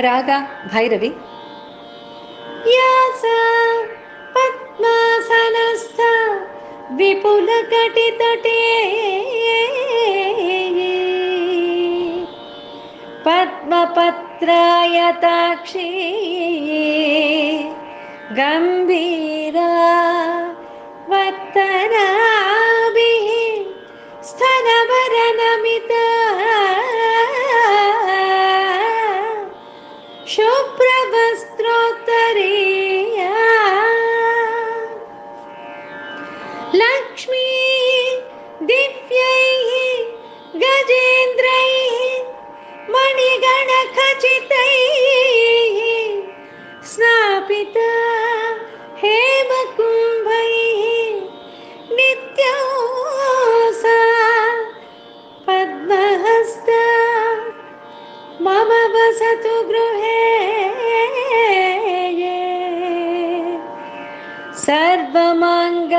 ರಾಗ ಭೈರವಿ. ಯಾಸ ಪದ್ಮಾಸನಸ್ಥ ವಿಪುಲಕಟಿತಟೇ ಪದ್ಮಪತ್ರಾಯತಾಕ್ಷಿ ಗಂಭೀರಾ ವರ್ತನಾಭಿಃ ಸ್ತನಭರನಮಿತಾ ಶುಭ್ರವಸ್ತ್ರೋತ್ತರೀಯ ಲಕ್ಷ್ಮೀ ದಿವ್ಯೈಃ ಗಜೇಂದ್ರೈಃ ಮಣಿಗಣಖಚಿತೈಃ ಸ್ನಾಪಿತಾ ಹೇಮಕುಂಭೈಃ ನಿತ್ಯಂ ಸಾ ಪದ್ಮಹಸ್ತಾ ಮಮ ವಸತು ಗೃಹೇ ಸರ್ವಮಾಂಗಲ್ಯಯುಕ್ತ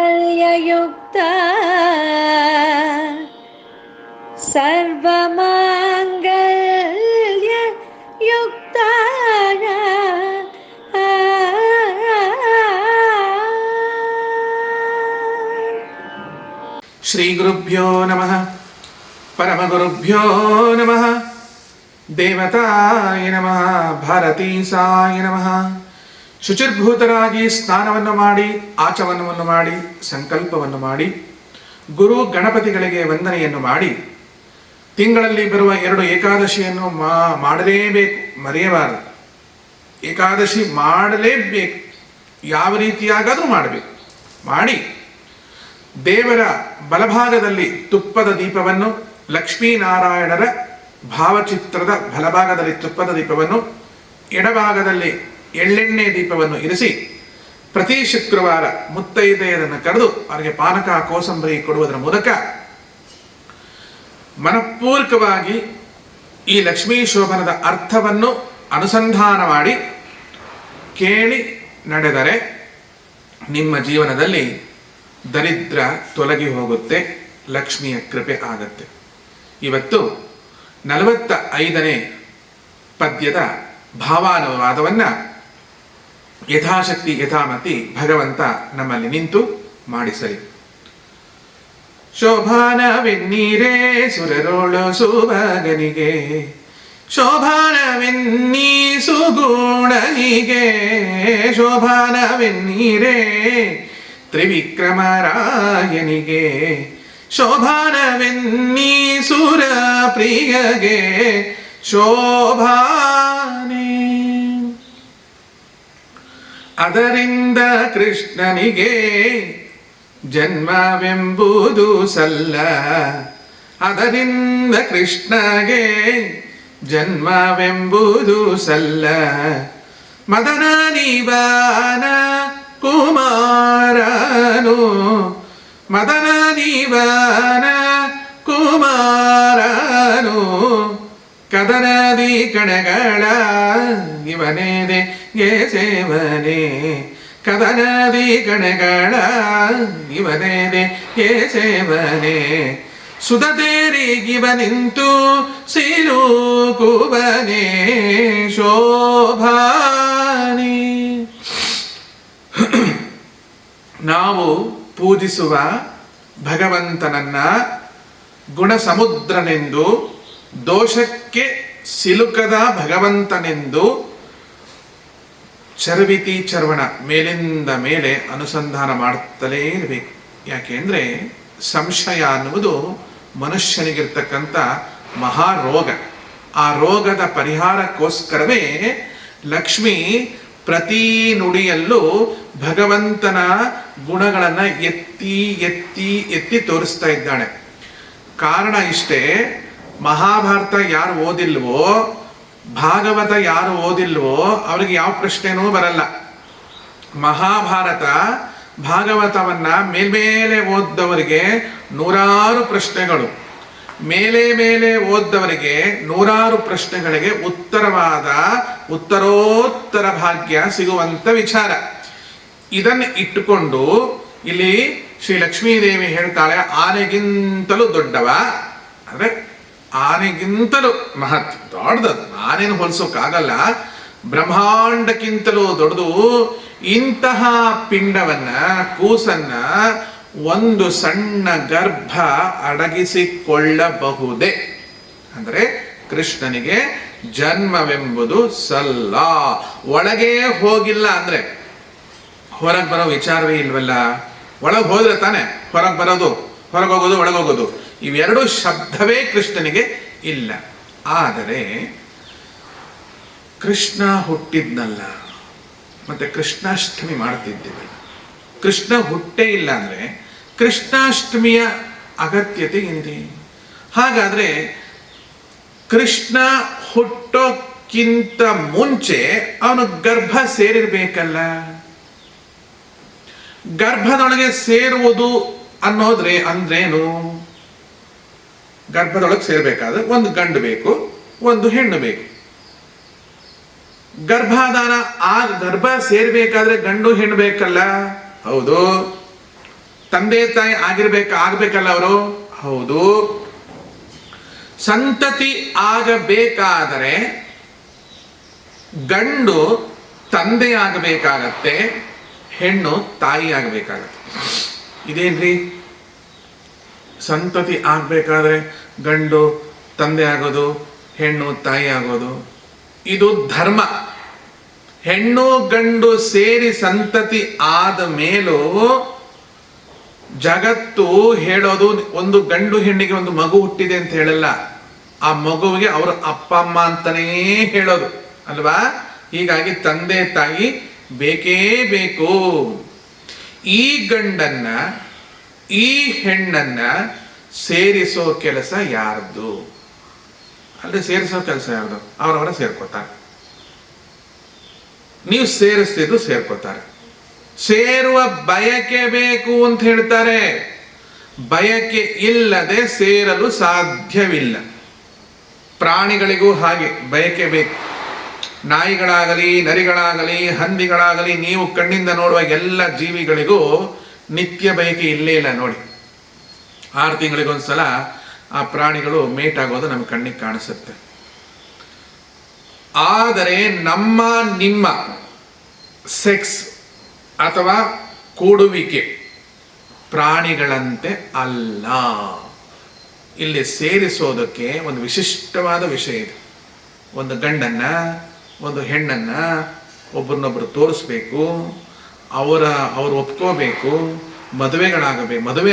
ಸರ್ವಮಾಂಗಲ್ಯಯುಕ್ತ ಶ್ರೀ ಗುರುಭ್ಯೋ ನಮಃ ಪರಮಗುರುಭ್ಯೋ ನಮಃ ದೇವತಾಯ ನಮಃ ಭಾರತೀ ಸಾಯ ನಮಃ. ಶುಚಿರ್ಭೂತರಾಗಿ ಸ್ನಾನವನ್ನು ಮಾಡಿ ಆಚಮನವನ್ನು ಮಾಡಿ ಸಂಕಲ್ಪವನ್ನು ಮಾಡಿ ಗುರು ಗಣಪತಿಗಳಿಗೆ ವಂದನೆಯನ್ನು ಮಾಡಿ ತಿಂಗಳಲ್ಲಿ ಬರುವ 2 ಏಕಾದಶಿಯನ್ನು ಮಾಡಲೇಬೇಕು, ಮರೆಯಬಾರದು. ಏಕಾದಶಿ ಮಾಡಲೇಬೇಕು, ಯಾವ ರೀತಿಯಾಗಾದರೂ ಮಾಡಬೇಕು. ಮಾಡಿ ದೇವರ ಬಲಭಾಗದಲ್ಲಿ ತುಪ್ಪದ ದೀಪವನ್ನು, ಲಕ್ಷ್ಮೀನಾರಾಯಣರ ಭಾವಚಿತ್ರದ ಬಲಭಾಗದಲ್ಲಿ ತುಪ್ಪದ ದೀಪವನ್ನು, ಎಡಭಾಗದಲ್ಲಿ ಎಳ್ಳೆಣ್ಣೆ ದೀಪವನ್ನು ಇರಿಸಿ ಪ್ರತಿ ಶುಕ್ರವಾರ ಮುತ್ತೈದೆಯರನ್ನು ಕರೆದು ಅವರಿಗೆ ಪಾನಕ ಕೋಸಂಬರಿ ಕೊಡುವುದರ ಮೂಲಕ ಮನಪೂರ್ವಕವಾಗಿ ಈ ಲಕ್ಷ್ಮೀ ಶೋಭನದ ಅರ್ಥವನ್ನು ಅನುಸಂಧಾನ ಮಾಡಿ ಕೇಳಿ ನಡೆದರೆ ನಿಮ್ಮ ಜೀವನದಲ್ಲಿ ದರಿದ್ರ ತೊಲಗಿ ಹೋಗುತ್ತೆ, ಲಕ್ಷ್ಮಿಯ ಕೃಪೆ ಆಗತ್ತೆ. ಇವತ್ತು 45ನೇ ಪದ್ಯದ ಭಾವಾನುವಾದವನ್ನು ಯಥಾಶಕ್ತಿ ಯಥಾಮತಿ ಭಗವಂತ ನಮ್ಮಲ್ಲಿ ನಿಂತು ಮಾಡಿಸಲಿ. ಶೋಭಾನವೆನ್ನೀರೇ ಸುರರೋಳು ಸುಭಗನಿಗೆ, ಶೋಭಾನವೆನ್ನೀ ಸುಗುಣನಿಗೆ, ಶೋಭಾನವೆನ್ನೀರೇ ತ್ರಿವಿಕ್ರಮರಾಯನಿಗೆ, ಶೋಭಾನವೆನ್ನೀ ಸುರ ಪ್ರಿಯಗೆ ಶೋಭಾನೆ. ಅದರಿಂದ ಕೃಷ್ಣನಿಗೆ ಜನ್ಮವೆಂಬುದು ಸಲ್ಲ, ಅದರಿಂದ ಕೃಷ್ಣಗೆ ಜನ್ಮವೆಂಬುದು ಸಲ್ಲ. ಮದನ ನಿವಾನ ಕುಮಾರನು, ಮದನ ನಿವಾನ ಕುಮಾರನು, ಕದನದಿ ಕಣಗಳ ಇವನೇದೆ ಗೆ ಸೇವನೆ, ಕದನದಿ ಕಣಗಳ ಇವನೇದೆ ಗೆ ಸೇವನೆ. ಸುಧತೇರಿಗಿವ ನಿಂತು ಸಿಲುಕುವನೆ ಶೋಭಾನಿ. ನಾವು ಪೂಜಿಸುವ ಭಗವಂತನನ್ನ ಗುಣಸಮುದ್ರನೆಂದು, ದೋಷಕ್ಕೆ ಸಿಲುಕದ ಭಗವಂತನೆಂದು ಚರ್ವಿತಿ ಚರ್ವಣ ಮೇಲಿಂದ ಮೇಲೆ ಅನುಸಂಧಾನ ಮಾಡುತ್ತಲೇ ಇರಬೇಕು. ಯಾಕೆಂದ್ರೆ ಸಂಶಯ ಅನ್ನುವುದು ಮನುಷ್ಯನಿಗಿರ್ತಕ್ಕಂಥ ಮಹಾರೋಗ. ಆ ರೋಗದ ಪರಿಹಾರಕ್ಕೋಸ್ಕರವೇ ಲಕ್ಷ್ಮಿ ಪ್ರತಿ ನುಡಿಯಲ್ಲೂ ಭಗವಂತನ ಗುಣಗಳನ್ನು ಎತ್ತಿ ಎತ್ತಿ ಎತ್ತಿ ತೋರಿಸ್ತಾ ಇದ್ದಾಳೆ. ಕಾರಣ ಇಷ್ಟೇ, ಮಹಾಭಾರತ ಯಾರು ಓದಿಲ್ವೋ, ಭಾಗವತ ಯಾರು ಓದಿಲ್ವೋ ಅವರಿಗೆ ಯಾವ ಪ್ರಶ್ನೆನೂ ಬರಲ್ಲ. ಮಹಾಭಾರತ ಭಾಗವತವನ್ನ ಮೇಲ್ಮೇಲೆ ಓದ್ದವರಿಗೆ 100 ಪ್ರಶ್ನೆಗಳು, ಮೇಲೆ ಮೇಲೆ ಓದ್ದವರಿಗೆ 100 ಪ್ರಶ್ನೆಗಳಿಗೆ ಉತ್ತರೋತ್ತರ ಭಾಗ್ಯ ಸಿಗುವಂತ ವಿಚಾರ. ಇದನ್ನು ಇಟ್ಟುಕೊಂಡು ಇಲ್ಲಿ ಶ್ರೀ ಲಕ್ಷ್ಮೀದೇವಿ ಹೇಳ್ತಾಳೆ, ಆನೆಗಿಂತಲೂ ದೊಡ್ಡವ ಅಂದ್ರೆ ಆನೆಗಿಂತಲೂ ದೊಡ್ಡದು ನಾನೇನು ಹೋಲಿಸೋಕ್ಕಾಗಲ್ಲ, ಬ್ರಹ್ಮಾಂಡಕ್ಕಿಂತಲೂ ದೊಡ್ಡದು. ಇಂತಹ ಪಿಂಡವನ್ನ, ಕೂಸನ್ನ ಒಂದು ಸಣ್ಣ ಗರ್ಭ ಅಡಗಿಸಿಕೊಳ್ಳಬಹುದೇ? ಅಂದರೆ ಕೃಷ್ಣನಿಗೆ ಜನ್ಮವೆಂಬುದು ಸಲ್ಲ. ಒಳಗೆ ಹೋಗಿಲ್ಲ ಅಂದ್ರೆ ಹೊರಗೆ ಬರೋ ವಿಚಾರವೇ ಇಲ್ವಲ್ಲ. ಒಳಗೆ ಹೋದ್ರೆ ತಾನೆ ಹೊರಗೆ ಬರೋದು, ಹೊರಗೋಗೋದು, ಒಳಗೋಗೋದು. ಇವೆರಡು ಶಬ್ದವೇ ಕೃಷ್ಣನಿಗೆ ಇಲ್ಲ. ಆದರೆ ಕೃಷ್ಣ ಹುಟ್ಟಿದ್ನಲ್ಲ, ಮತ್ತೆ ಕೃಷ್ಣಾಷ್ಟಮಿ ಮಾಡ್ತಿದ್ದೇವಲ್ಲ. ಕೃಷ್ಣ ಹುಟ್ಟೇ ಇಲ್ಲ ಅಂದ್ರೆ ಕೃಷ್ಣಾಷ್ಟಮಿಯ ಅಗತ್ಯತೆ ಏನಿದೆ? ಹಾಗಾದ್ರೆ ಕೃಷ್ಣ ಹುಟ್ಟೋಕ್ಕಿಂತ ಮುಂಚೆ ಅವನು ಗರ್ಭ ಸೇರಿರ್ಬೇಕಲ್ಲ. ಗರ್ಭದೊಳಗೆ ಸೇರುವುದು ಅಂದ್ರೇನು? ಗರ್ಭದೊಳಗೆ ಸೇರ್ಬೇಕಾದ್ರೆ ಒಂದು ಗಂಡು ಬೇಕು, ಒಂದು ಹೆಣ್ಣು ಬೇಕು. ಗರ್ಭ ಸೇರ್ಬೇಕಾದ್ರೆ ಗಂಡು ಹೆಣ್ಣು ಬೇಕಲ್ಲ? ಹೌದು. ತಂದೆ ತಾಯಿ ಆಗ್ಬೇಕಲ್ಲ ಅವರು? ಹೌದು. ಸಂತತಿ ಆಗಬೇಕಾದರೆ ಗಂಡು ತಂದೆ ಆಗಬೇಕಾಗತ್ತೆ, ಹೆಣ್ಣು ತಾಯಿ ಆಗಬೇಕಾಗತ್ತೆ. ಇದೇನ್ರಿ? ಸಂತತಿ ಆಗ್ಬೇಕಾದ್ರೆ ಗಂಡು ತಂದೆ ಆಗೋದು, ಹೆಣ್ಣು ತಾಯಿ ಆಗೋದು, ಇದು ಧರ್ಮ. ಹೆಣ್ಣು ಗಂಡು ಸೇರಿ ಸಂತತಿ ಆದ ಮೇಲೂ ಜಗತ್ತು ಹೇಳೋದು ಒಂದು ಗಂಡು ಹೆಣ್ಣಿಗೆ ಒಂದು ಮಗು ಹುಟ್ಟಿದೆ ಅಂತ ಹೇಳಲ್ಲ, ಆ ಮಗುವಿಗೆ ಅವರ ಅಪ್ಪ ಅಮ್ಮ ಅಂತಾನೇ ಹೇಳೋದು ಅಲ್ವಾ? ಹೀಗಾಗಿ ತಂದೆ ತಾಯಿ ಬೇಕೇ ಬೇಕು. ಈ ಗಂಡನ್ನ ಈ ಹೆಣ್ಣನ್ನ ಸೇರಿಸೋ ಕೆಲಸ ಯಾರ್ದು? ಅಲ್ಲದೆ ಸೇರಿಸೋ ಕೆಲಸ ಯಾರ್ದು? ಅವರವರ ಸೇರ್ಕೋತಾರೆ. ನೀವು ಸೇರಿಸ್ತಿದ್ದು ಸೇರ್ಕೋತಾರೆ. ಸೇರುವ ಬಯಕೆ ಬೇಕು ಅಂತ ಹೇಳ್ತಾರೆ. ಬಯಕೆ ಇಲ್ಲದೆ ಸೇರಲು ಸಾಧ್ಯವಿಲ್ಲ. ಪ್ರಾಣಿಗಳಿಗೂ ಹಾಗೆ ಬಯಕೆ ಬೇಕು. ನಾಯಿಗಳಾಗಲಿ, ನರಿಗಳಾಗಲಿ, ಹಂದಿಗಳಾಗಲಿ, ನೀವು ಕಣ್ಣಿಂದ ನೋಡುವ ಎಲ್ಲ ಜೀವಿಗಳಿಗೂ ನಿತ್ಯ ಬಯಕೆ ಇಲ್ಲೇ ಇಲ್ಲ ನೋಡಿ. 6 ತಿಂಗಳಿಗೊಂದ್ಸಲ ಆ ಪ್ರಾಣಿಗಳು ಮೇಟ್ ಆಗೋದು ನಮ್ಮ ಕಣ್ಣಿಗೆ ಕಾಣಿಸುತ್ತೆ. ಆದರೆ ನಿಮ್ಮ ಸೆಕ್ಸ್ ಅಥವಾ ಕೂಡುವಿಕೆ ಪ್ರಾಣಿಗಳಂತೆ ಅಲ್ಲ. ಇಲ್ಲಿ ಸೇರಿಸೋದಕ್ಕೆ ಒಂದು ವಿಶಿಷ್ಟವಾದ ವಿಷಯ ಇದೆ. ಒಂದು ಗಂಡನ್ನ ಒಂದು ಹೆಣ್ಣನ್ನ ಒಬ್ಬರನ್ನೊಬ್ಬರು ತೋರಿಸ್ಬೇಕು, ಅವರು ಒಪ್ಕೋಬೇಕು, ಮದುವೆ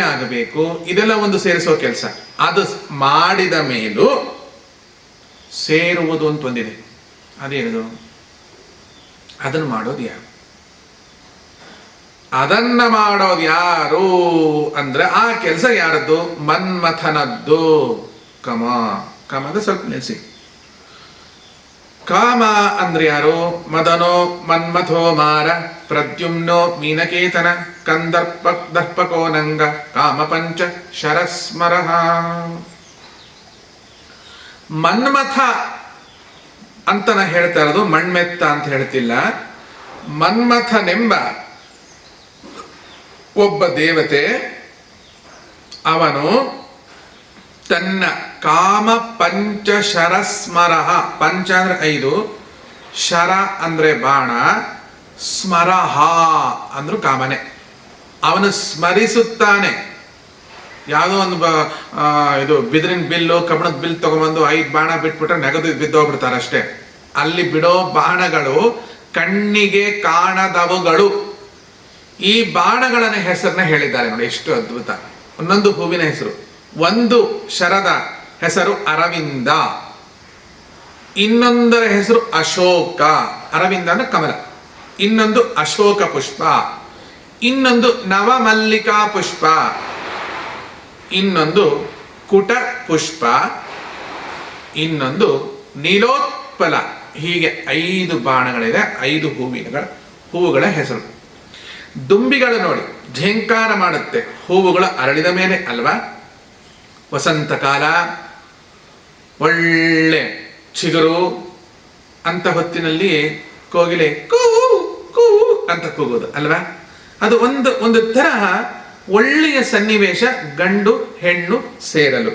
ಆಗಬೇಕು. ಇದೆಲ್ಲ ಒಂದು ಸೇರಿಸೋ ಕೆಲಸ. ಅದು ಮಾಡಿದ ಮೇಲೂ ಸೇರುವುದು ಅಂತ ಒಂದಿದೆ. ಅದೇನದು? ಅದನ್ನು ಮಾಡೋದು ಯಾರು? ಅದನ್ನ ಮಾಡೋದು ಯಾರು ಅಂದ್ರೆ ಆ ಕೆಲಸ ಯಾರದ್ದು? ಮನ್ಮಥನದ್ದು. ಕಮದ ಸ್ವಲ್ಪ ನಿಲ್ಲಿಸಿ. ಕಾಮ ಅಂದ್ರೆ ಯಾರು? ಮದನೋ ಮನ್ಮಥೋ ಮಾರ ಪ್ರದ್ಯುಮ್ನೋ ಮೀನಕೇತನ ಕಂದರ್ಪಕೋ ನಂಗ ಕಾಮ ಪಂಚ ಶರಸ್ಮರ. ಮನ್ಮಥ ಅಂತನ ಹೇಳ್ತಾ ಇರೋದು, ಮಣ್ಮೆತ್ತ ಅಂತ ಹೇಳ್ತಿಲ್ಲ. ಮನ್ಮಥನೆಂಬ ಒಬ್ಬ ದೇವತೆ, ಅವನು ತನ್ನ ಕಾಮ ಪಂಚ ಶರಸ್ಮರ. ಪಂಚ ಅಂದ್ರೆ 5, ಶರ ಅಂದ್ರೆ ಬಾಣ, ಸ್ಮರಹ ಅಂದ್ರು ಕಾಮನೆ. ಅವನು ಸ್ಮರಿಸುತ್ತಾನೆ. ಯಾವುದೋ ಒಂದು ಇದು ಬಿದಿರಿನ ಬಿಲ್ಲು, ಕಬ್ಬಣದ ಬಿಲ್ ತಗೊಂಡ್ಬಂದು 5 ಬಾಣ ಬಿಟ್ಬಿಟ್ರೆ ನೆಗದು ಬಿದ್ದೋಗ್ಬಿಡ್ತಾರೆ ಅಷ್ಟೇ. ಅಲ್ಲಿ ಬಿಡೋ ಬಾಣಗಳು ಕಣ್ಣಿಗೆ ಕಾಣದವುಗಳು. ಈ ಬಾಣಗಳ ಹೆಸರನ್ನ ಹೇಳಿದ್ದಾರೆ ನೋಡಿ, ಎಷ್ಟು ಅದ್ಭುತ. ಒಂದೊಂದು ಹೂವಿನ ಹೆಸರು. ಒಂದು ಶರದ ಹೆಸರು ಅರವಿಂದ, ಇನ್ನೊಂದರ ಹೆಸರು ಅಶೋಕ. ಅರವಿಂದ ಅಂದ್ರೆ ಕಮಲ. ಇನ್ನೊಂದು ಅಶೋಕ ಪುಷ್ಪ, ಇನ್ನೊಂದು ನವಮಲ್ಲಿಕಾ ಪುಷ್ಪ, ಇನ್ನೊಂದು ಕುಟ ಪುಷ್ಪ, ಇನ್ನೊಂದು ನೀಲೋತ್ಪಲ. ಹೀಗೆ 5 ಬಾಣಗಳಿದೆ, 5 ಹೂವುಗಳ ಹೆಸರು. ದುಂಬಿಗಳು ನೋಡಿ ಝೇಂಕಾರ ಮಾಡುತ್ತೆ, ಹೂವುಗಳು ಅರಳಿದ ಮೇಲೆ ಅಲ್ವಾ? ವಸಂತ ಕಾಲ, ಒಳ್ಳೆ ಚಿಗುರು ಅಂತ ಹೊತ್ತಿನಲ್ಲಿ ಕೋಗಿಲೆ ಕೂ ಕೂ ಅಂತ ಕೂಗೋದು ಅಲ್ವಾ? ಅದು ಒಂದು ತರಹ ಒಳ್ಳೆಯ ಸನ್ನಿವೇಶ, ಗಂಡು ಹೆಣ್ಣು ಸೇರಲು.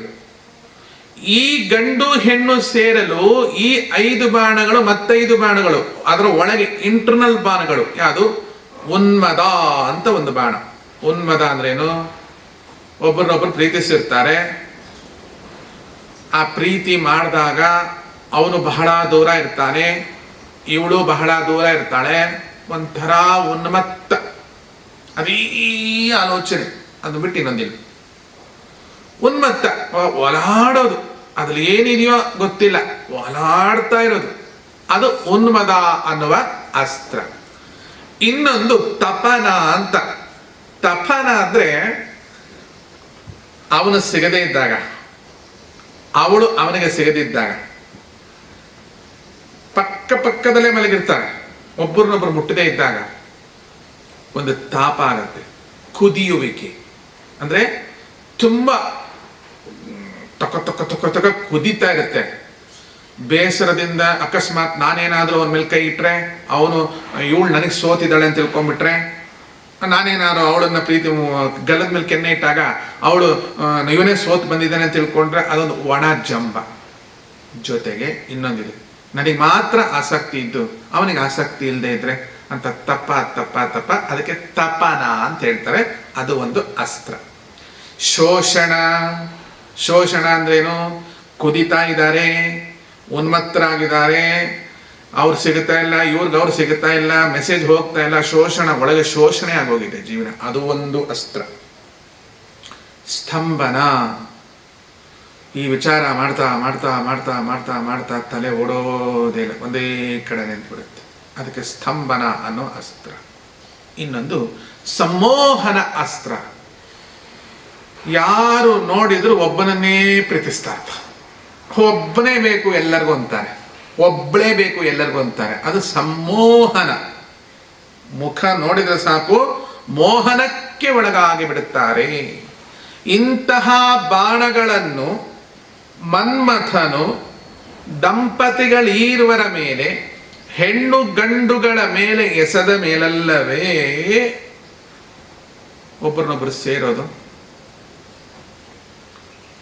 ಈ ಗಂಡು ಹೆಣ್ಣು ಸೇರಲು ಈ 5 ಬಾಣಗಳು ಮತ್ತೈದು ಬಾಣಗಳು, ಅದರ ಒಳಗೆ ಇಂಟರ್ನಲ್ ಬಾಣಗಳು ಯಾವುದು? ಉನ್ಮದ ಅಂತ ಒಂದು ಬಾಣ. ಉನ್ಮದ ಅಂದ್ರೇನು? ಒಬ್ಬರನ್ನೊಬ್ಬರು ಪ್ರೀತಿಸಿರ್ತಾರೆ, ಆ ಪ್ರೀತಿ ಮಾಡಿದಾಗ ಅವನು ಬಹಳ ದೂರ ಇರ್ತಾನೆ, ಇವಳು ಬಹಳ ದೂರ ಇರ್ತಾಳೆ, ಒಂಥರ ಉನ್ಮತ್ತ ಅದೇ ಆಲೋಚನೆ, ಅದು ಬಿಟ್ಟು ಇನ್ನೊಂದಿಲ್ಲ. ಉನ್ಮತ್ತ ಒಲಾಡೋದು, ಅದ್ರಲ್ಲಿ ಏನಿದೆಯೋ ಗೊತ್ತಿಲ್ಲ, ಒಲಾಡ್ತಾ ಇರೋದು, ಅದು ಉನ್ಮದ ಅನ್ನುವ ಅಸ್ತ್ರ. ಇನ್ನೊಂದು ತಪನ ಅಂತ. ತಪನ ಅಂದ್ರೆ ಅವನು ಸಿಗದೇ ಇದ್ದಾಗ, ಅವಳು ಅವನಿಗೆ ಸಿಗದಿದ್ದಾಗ, ಪಕ್ಕ ಪಕ್ಕದಲ್ಲೇ ಮಲಗಿರ್ತಾರೆ, ಒಬ್ಬರನ್ನೊಬ್ಬರು ಮುಟ್ಟದೇ ಇದ್ದಾಗ ಒಂದು ತಾಪ ಆಗತ್ತೆ, ಕುದಿಯುವಿಕೆ. ಅಂದ್ರೆ ತುಂಬಾ ತೊಕ ತೊಕ ತೊಕ ತೊಕ ಕುದೀತಾ ಇರುತ್ತೆ. ಬೇಸರದಿಂದ ಅಕಸ್ಮಾತ್ ನಾನೇನಾದ್ರೂ ಅವನ ಮೇಲೆ ಕೈ ಇಟ್ರೆ, ಅವನು ಇವಳು ನನಗೆ ಸೋತಿದ್ದಾಳೆ ಅಂತ ತಿಳ್ಕೊಂಡ್ಬಿಟ್ರೆ, ನಾನೇನಾದ್ರು ಅವಳನ್ನ ಪ್ರೀತಿ ಗಲ್ಲದ ಮೇಲೆ ಕೆನ್ನೆ ಇಟ್ಟಾಗ ಅವಳು ಇವನೇ ಸೋತ್ ಬಂದಿದ್ದಾನೆ ಅಂತ ತಿಳ್ಕೊಂಡ್ರೆ ಅದೊಂದು ಒಣ ಜಂಬ. ಜೊತೆಗೆ ಇನ್ನೊಂದಿದೆ, ನನಗೆ ಮಾತ್ರ ಆಸಕ್ತಿ ಇದ್ದು ಅವನಿಗೆ ಆಸಕ್ತಿ ಇಲ್ಲದೆ ಇದ್ರೆ ಅಂತ ತಪ್ಪ ತಪ್ಪ ತಪ್ಪ, ಅದಕ್ಕೆ ತಪನ ಅಂತ ಹೇಳ್ತಾರೆ. ಅದು ಒಂದು ಅಸ್ತ್ರ. ಶೋಷಣ. ಶೋಷಣ ಅಂದ್ರೇನು? ಕುದಿತಾ ಇದ್ದಾರೆ, ಉನ್ಮತ್ತರಾಗಿದ್ದಾರೆ, ಅವ್ರು ಸಿಗುತ್ತಾ ಇಲ್ಲ, ಇವ್ರಿಗೆ ಅವ್ರು ಸಿಗುತ್ತಾ ಇಲ್ಲ, ಮೆಸೇಜ್ ಹೋಗ್ತಾ ಇಲ್ಲ, ಶೋಷಣ, ಒಳಗೆ ಶೋಷಣೆ ಆಗೋಗಿದೆ ಜೀವನ, ಅದು ಒಂದು ಅಸ್ತ್ರ. ಸ್ತಂಭನ. ಈ ವಿಚಾರ ಮಾಡ್ತಾ ಮಾಡ್ತಾ ಮಾಡ್ತಾ ಮಾಡ್ತಾ ಮಾಡ್ತಾ ತಲೆ ಓಡೋದೇ ಇಲ್ಲ, ಒಂದೇ ಕಡೆ ನಿಂತ್ಬಿಡುತ್ತೆ, ಅದಕ್ಕೆ ಸ್ತಂಭನ ಅನ್ನೋ ಅಸ್ತ್ರ. ಇನ್ನೊಂದು ಸಂಮೋಹನ ಅಸ್ತ್ರ. ಯಾರು ನೋಡಿದ್ರು ಒಬ್ಬನನ್ನೇ ಪ್ರೀತಿಸ್ತಾ ಇರ್ತಾರೆ, ಒಬ್ಬನೇ ಬೇಕು ಎಲ್ಲರಿಗೂ ಅಂತಾರೆ, ಒಬ್ಬಳೇ ಬೇಕು ಎಲ್ಲರಿಗೂ ಅಂತಾರೆ, ಅದು ಸಂಮೋಹನ. ಮುಖ ನೋಡಿದ್ರೆ ಸಾಕು ಮೋಹನಕ್ಕೆ ಒಳಗಾಗಿ ಬಿಡುತ್ತಾರೆ. ಇಂತಹ ಬಾಣಗಳನ್ನು ಮನ್ಮಥನು ದಂಪತಿಗಳೀರ್ವರ ಮೇಲೆ, ಹೆಣ್ಣು ಗಂಡುಗಳ ಮೇಲೆ ಎಸೆದ ಮೇಲಲ್ಲವೇ ಒಬ್ಬರನ್ನೊಬ್ಬರು ಸೇರೋದು.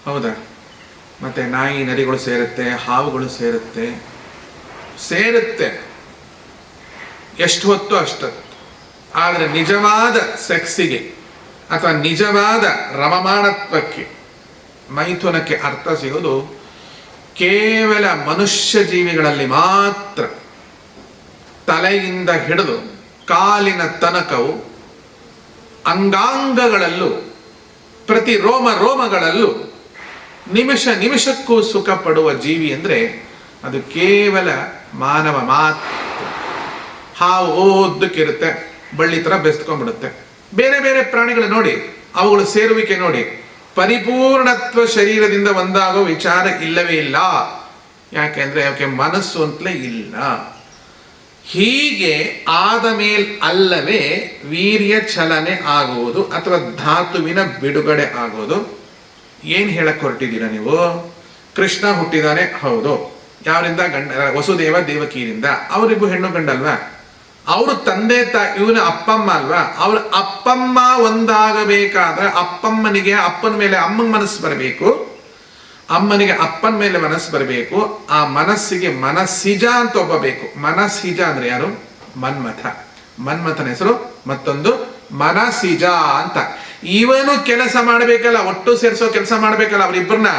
ಹೌದಾ? ಮತ್ತೆ ನಾಯಿ ನರಿಗಳು ಸೇರುತ್ತೆ, ಹಾವುಗಳು ಸೇರುತ್ತೆ, ಎಷ್ಟು ಹೊತ್ತು ಅಷ್ಟೊತ್ತು. ಆದರೆ ನಿಜವಾದ ಸೆಕ್ಸಿಗೆ ಅಥವಾ ನಿಜವಾದ ರಮಮಾಣತ್ವಕ್ಕೆ, ಮೈಥುನಕ್ಕೆ ಅರ್ಥ ಸಿಗೋದು ಕೇವಲ ಮನುಷ್ಯ ಜೀವಿಗಳಲ್ಲಿ ಮಾತ್ರ. ತಲೆಯಿಂದ ಹಿಡಿದು ಕಾಲಿನ ತನಕವು ಅಂಗಾಂಗಗಳಲ್ಲೂ ಪ್ರತಿ ರೋಮ ರೋಮಗಳಲ್ಲೂ ನಿಮಿಷ ನಿಮಿಷಕ್ಕೂ ಸುಖ ಪಡುವ ಜೀವಿ ಅಂದ್ರೆ ಅದು ಕೇವಲ ಮಾನವ ಮಾತ್ರ. ಹಾವು ಓದಕ್ಕಿರುತ್ತೆ, ಬಳ್ಳಿ ತರ ಬೆಸ್ಕೊಂಡ್ಬಿಡುತ್ತೆ. ಬೇರೆ ಬೇರೆ ಪ್ರಾಣಿಗಳು ನೋಡಿ, ಅವುಗಳು ಸೇರುವಿಕೆ ನೋಡಿ, ಪರಿಪೂರ್ಣತ್ವ ಶರೀರದಿಂದ ಒಂದಾಗೋ ವಿಚಾರ ಇಲ್ಲವೇ ಇಲ್ಲ. ಯಾಕೆಂದ್ರೆ ಅವಕ್ಕೆ ಮನಸ್ಸು ಅಂತಲೇ ಇಲ್ಲ. ಹೀಗೆ ಆದ ಮೇಲ್ ಅಲ್ಲವೇ ವೀರ್ಯ ಚಲನೆ ಆಗುವುದು ಅಥವಾ ಧಾತುವಿನ ಬಿಡುಗಡೆ ಆಗೋದು. ಏನ್ ಹೇಳಕ್ ಹೊರಟಿದ್ದೀರಾ ನೀವು? ಕೃಷ್ಣ ಹುಟ್ಟಿದಾನೆ, ಹೌದು. ಯಾರಿಂದ? ವಸುದೇವ ದೇವಕಿಯಿಂದ. ಅವರಿಗೂ ಹೆಣ್ಣು ಗಂಡಲ್ವಾ? ಅವರು ತಂದೆ ಇವನ ಅಪ್ಪಮ್ಮ ಅಲ್ವಾ? ಅವ್ರ ಅಪ್ಪಮ್ಮ ಒಂದಾಗಬೇಕಾದ್ರೆ ಅಪ್ಪಮ್ಮನಿಗೆ ಅಪ್ಪನ ಮೇಲೆ ಅಮ್ಮನ ಮನಸ್ಸು ಬರಬೇಕು, ಅಮ್ಮನಿಗೆ ಅಪ್ಪನ ಮೇಲೆ ಮನಸ್ಸು ಬರಬೇಕು. ಆ ಮನಸ್ಸಿಗೆ ಮನಸ್ಸಿಜ ಅಂತ ಒಬ್ಬ ಬೇಕು. ಮನಸ್ಸಿಜ ಅಂದ್ರೆ ಯಾರು? ಮನ್ಮಥ. ಮನ್ಮಥನ ಹೆಸರು ಮತ್ತೊಂದು ಮನಸ್ಸಿಜ ಅಂತ. ಇವನು ಕೆಲಸ ಮಾಡಬೇಕಲ್ಲ, ಒಟ್ಟು ಸೇರಿಸೋ ಕೆಲಸ ಮಾಡಬೇಕಲ್ಲ ಅವರಿಬ್ಬರನ್ನ.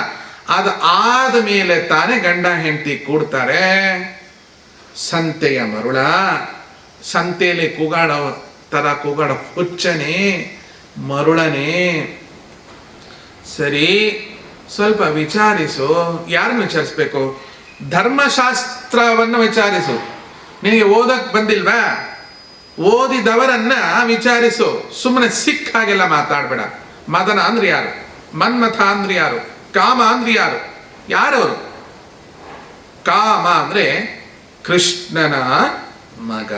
ಅದು ಆದ ಮೇಲೆ ತಾನೇ ಗಂಡ ಹೆಂಡತಿ ಕೂಡ್ತಾರೆ. ಸಂತೆಯ ಮರುಳ, ಸಂತೆಯಲ್ಲಿ ಕೂಗಾಡೋ ತರ ಕೂಗಾಡೋ ಹುಚ್ಚನೆ, ಮರುಳನೆ. ಸರಿ, ಸ್ವಲ್ಪ ವಿಚಾರಿಸು. ಯಾರನ್ನು ವಿಚಾರಿಸ್ಬೇಕು? ಧರ್ಮಶಾಸ್ತ್ರವನ್ನು ವಿಚಾರಿಸು. ನಿನಗೆ ಓದಕ್ ಬಂದಿಲ್ವಾ? ಓದಿದವರನ್ನ ವಿಚಾರಿಸು. ಸುಮ್ಮನೆ ಸಿಕ್ಕ ಹಾಗೆಲ್ಲ ಮಾತಾಡ್ಬೇಡ. ಮದನ ಅಂದ್ರೆ ಯಾರು? ಮನ್ಮಥ ಅಂದ್ರೆ ಯಾರು? ಕಾಮ ಅಂದ್ರೆ ಯಾರು? ಯಾರವರು? ಕಾಮ ಅಂದ್ರೆ ಕೃಷ್ಣನ ಮಗ.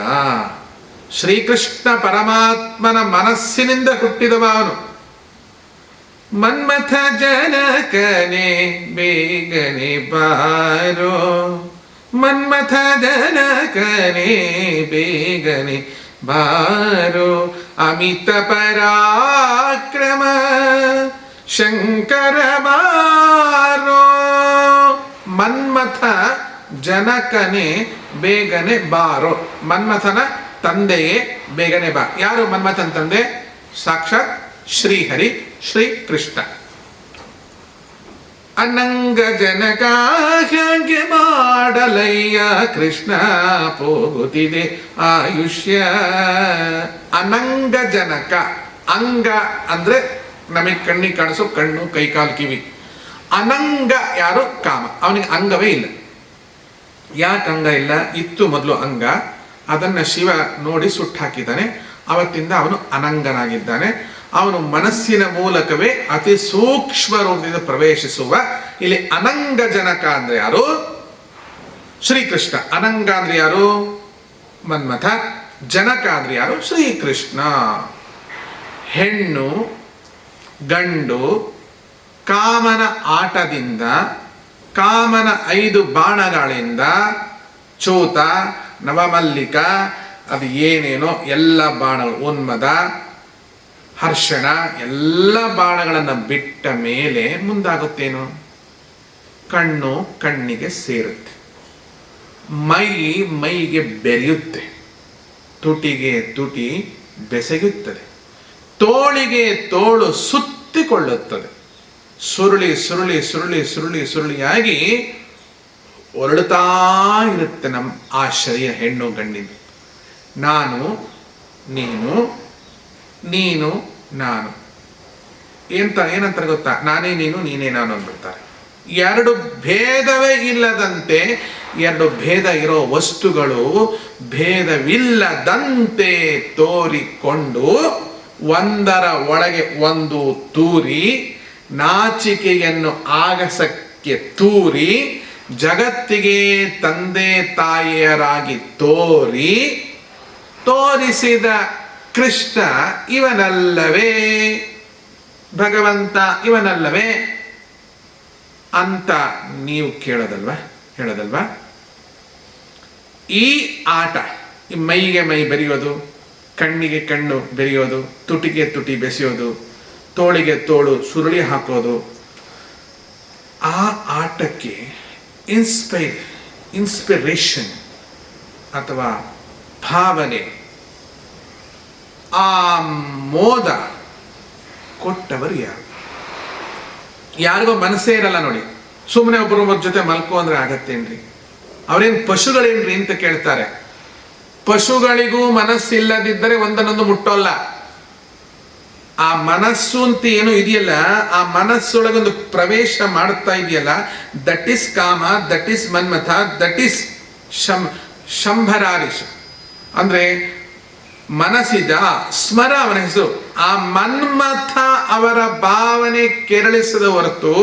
ಶ್ರೀಕೃಷ್ಣ ಪರಮಾತ್ಮನ ಮನಸ್ಸಿನಿಂದ ಹುಟ್ಟಿದವ ಅವನು. ಮನ್ಮಥ ಜನಕನೆ ಬೇಗನೆ ಬಾರೋ, ಮನ್ಮಥ ಜನಕನೆ ಬೇಗನೆ ಬಾರೋ, ಅಮಿತ ಪರಾಕ್ರಮ ಶಂಕರ ಬಾರೋ. ಮನ್ಮಥ ಜನಕನೇ ಬೇಗನೆ ಬಾರೋ. ಮನ್ಮಥನ ತಂದೆಯೇ ಬೇಗನೆ ಬಾ. ಯಾರು ಮನ್ಮಥನ ತಂದೆ? ಸಾಕ್ಷಾತ್ ಶ್ರೀಹರಿ, ಶ್ರೀ ಕೃಷ್ಣ. ಅನಂಗ ಜನಕ ಹ್ಯಾಂಗೆ ಮಾಡಲಯ್ಯ ಕೃಷ್ಣ ಹೋಗುತ್ತಿದೆ ಆಯುಷ್ಯ. ಅನಂಗ ಜನಕ, ಅಂಗ ಅಂದ್ರೆ ನಮಗೆ ಕಣ್ಣಿಗೆ ಕಾಣಿಸೋ ಕಣ್ಣು, ಕೈಕಾಲು, ಕಿವಿ. ಅನಂಗ ಯಾರು? ಕಾಮ. ಅವನಿಗೆ ಅಂಗವೇ ಇಲ್ಲ. ಯಾಕೆ ಅಂಗ ಇಲ್ಲ? ಇತ್ತು ಮೊದಲು ಅಂಗ, ಅದನ್ನ ಶಿವ ನೋಡಿ ಸುಟ್ಟಾಕಿದ್ದಾನೆ. ಅವತ್ತಿಂದ ಅವನು ಅನಂಗನಾಗಿದ್ದಾನೆ. ಅವನು ಮನಸ್ಸಿನ ಮೂಲಕವೇ ಅತಿ ಸೂಕ್ಷ್ಮ ರೂಪದಿಂದ ಪ್ರವೇಶಿಸುವ. ಇಲ್ಲಿ ಅನಂಗ ಜನಕ ಅಂದ್ರೆ ಯಾರು? ಶ್ರೀಕೃಷ್ಣ. ಅನಂಗ ಅಂದ್ರೆ ಯಾರು? ಮನ್ಮಥ. ಜನಕ ಅಂದ್ರೆ ಯಾರು? ಶ್ರೀಕೃಷ್ಣ. ಹೆಣ್ಣು ಗಂಡು ಕಾಮನ ಆಟದಿಂದ, ಕಾಮನ 5 ಬಾಣಗಳಿಂದ, ಚೂತ, ನವಮಲ್ಲಿಕ, ಅದು ಏನೇನೋ ಎಲ್ಲ ಬಾಣಗಳು, ಉನ್ಮದ, ಹರ್ಷಣ, ಎಲ್ಲ ಬಾಣಗಳನ್ನು ಬಿಟ್ಟ ಮೇಲೆ ಮುಂದಾಗುತ್ತೇನು? ಕಣ್ಣು ಕಣ್ಣಿಗೆ ಸೇರುತ್ತೆ, ಮೈಗೆ ಬೆರೆಯುತ್ತೆ, ತುಟಿಗೆ ತುಟಿ ಬೆಸೆಯುತ್ತದೆ, ತೋಳಿಗೆ ತೋಳು ಸುತ್ತಿಕೊಳ್ಳುತ್ತದೆ. ಸುರುಳಿ ಸುರುಳಿ ಸುರುಳಿ ಸುರುಳಿ ಸುರುಳಿಯಾಗಿ ಹೊರಡುತ್ತಾ ಇರುತ್ತೆ ನಮ್ಮ ಆ ಶರೀರ, ಹೆಣ್ಣು ಗಂಡಿನ. ನಾನು ನೀನು, ನೀನು ನಾನು ಏನಂತಾರೆ ಗೊತ್ತಾ? ನಾನೇ ನೀನು, ನೀನೇ ನಾನು ಅಂದ್ಬಿಡ್ತಾರೆ. 2 ಭೇದವೇ ಇಲ್ಲದಂತೆ, 2 ಭೇದ ಇರೋ ವಸ್ತುಗಳು ಭೇದವಿಲ್ಲದಂತೆ ತೋರಿಕೊಂಡು ಒಂದರ ಒಳಗೆ ಒಂದು ತೂರಿ, ನಾಚಿಕೆಯನ್ನು ಆಗಸಕ್ಕೆ ತೂರಿ, ಜಗತ್ತಿಗೆ ತಂದೆ ತಾಯಿಯರಾಗಿ ತೋರಿಸಿದ ಕೃಷ್ಣ ಇವನಲ್ಲವೇ? ಭಗವಂತ ಇವನಲ್ಲವೇ ಅಂತ ನೀವು ಹೇಳೋದಲ್ವಾ? ಈ ಆಟ, ಈ ಮೈಗೆ ಮೈ ಬೆರೆಯೋದು, ಕಣ್ಣಿಗೆ ಕಣ್ಣು ಬೆರೆಯೋದು, ತುಟಿಗೆ ತುಟಿ ಬೆಸೆಯೋದು, ತೋಳಿಗೆ ತೋಳು ಸುರುಳಿ ಹಾಕೋದು, ಆ ಆಟಕ್ಕೆ ಇನ್ಸ್ಪಿರೇಷನ್ ಅಥವಾ ಭಾವನೆ, ಆ ಮೋದ ಕೊಟ್ಟವರು ಯಾರು? ಯಾರಿಗೋ ಮನಸ್ಸೇ ಇರಲ್ಲ ನೋಡಿ. ಸುಮ್ಮನೆ ಒಬ್ಬರೊಬ್ಬರ ಜೊತೆ ಮಲ್ಕೋ ಅಂದ್ರೆ ಆಗತ್ತೇನ್ರಿ? ಅವ್ರೇನು ಪಶುಗಳೇನ್ರಿ ಅಂತ ಕೇಳ್ತಾರೆ. ಪಶುಗಳಿಗೂ ಮನಸ್ಸಿಲ್ಲದಿದ್ದರೆ ಒಂದನ್ನೊಂದು ಮುಟ್ಟೋಲ್ಲ. ಆ ಮನಸ್ಸು ಅಂತ ಏನು ಇದೆಯಲ್ಲ, ಆ ಮನಸ್ಸೊಳಗೊಂದು ಪ್ರವೇಶ ಮಾಡ್ತಾ ಇದೆಯಲ್ಲ, that is Kama, that is Manmatha, that is ಶಂಭರಾರಿಷ. ಅಂದ್ರೆ ಮನಸ್ಸಿದ ಸ್ಮರ ಅವನ ಹೆಸರು. ಆ ಮನ್ಮಥ ಅವರ ಭಾವನೆ ಕೆರಳಿಸದ ಹೊರತು